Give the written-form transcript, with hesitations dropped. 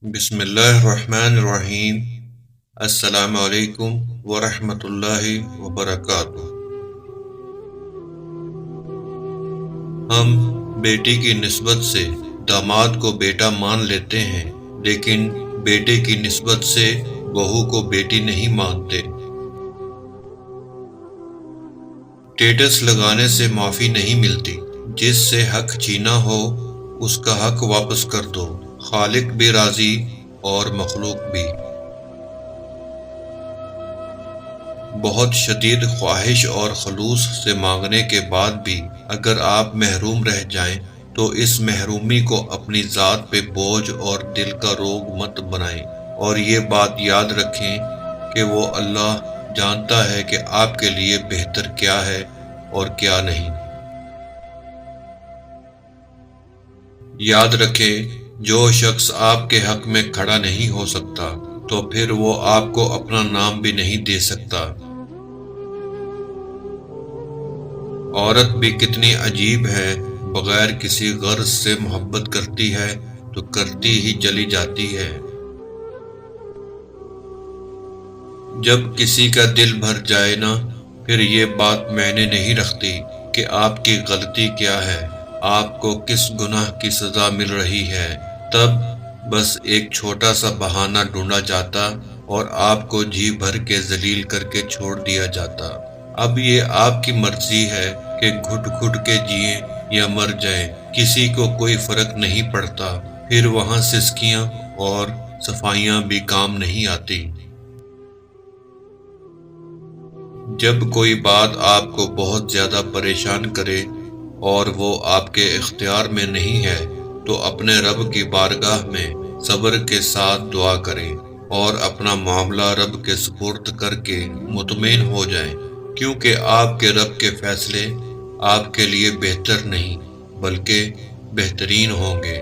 بسم اللہ الرحمن الرحیم۔ السلام علیکم ورحمۃ اللہ وبرکاتہ۔ ہم بیٹی کی نسبت سے داماد کو بیٹا مان لیتے ہیں، لیکن بیٹے کی نسبت سے بہو کو بیٹی نہیں مانتے۔ ٹیٹس لگانے سے معافی نہیں ملتی۔ جس سے حق چھینا ہو اس کا حق واپس کر دو، خالق بھی راضی اور مخلوق بھی۔ بہت شدید خواہش اور خلوص سے مانگنے کے بعد بھی اگر آپ محروم رہ جائیں تو اس محرومی کو اپنی ذات پہ بوجھ اور دل کا روگ مت بنائیں، اور یہ بات یاد رکھیں کہ وہ اللہ جانتا ہے کہ آپ کے لیے بہتر کیا ہے اور کیا نہیں۔ یاد رکھیں، جو شخص آپ کے حق میں کھڑا نہیں ہو سکتا تو پھر وہ آپ کو اپنا نام بھی نہیں دے سکتا۔ عورت بھی کتنی عجیب ہے، بغیر کسی غرض سے محبت کرتی ہے تو کرتی ہی چلی جاتی ہے۔ جب کسی کا دل بھر جائے نا، پھر یہ بات معنی نہیں رکھتی کہ آپ کی غلطی کیا ہے، آپ کو کس گناہ کی سزا مل رہی ہے۔ تب بس ایک چھوٹا سا بہانہ ڈھونڈا جاتا اور آپ کو جی بھر کے ذلیل کر کے چھوڑ دیا جاتا۔ اب یہ آپ کی مرضی ہے کہ گھٹ گھٹ کے جئیں یا مر جائیں، کسی کو کوئی فرق نہیں پڑتا۔ پھر وہاں سسکیاں اور صفائیاں بھی کام نہیں آتی۔ جب کوئی بات آپ کو بہت زیادہ پریشان کرے اور وہ آپ کے اختیار میں نہیں ہے تو اپنے رب کی بارگاہ میں صبر کے ساتھ دعا کریں اور اپنا معاملہ رب کے سپرد کر کے مطمئن ہو جائیں، کیونکہ آپ کے رب کے فیصلے آپ کے لیے بہتر نہیں بلکہ بہترین ہوں گے۔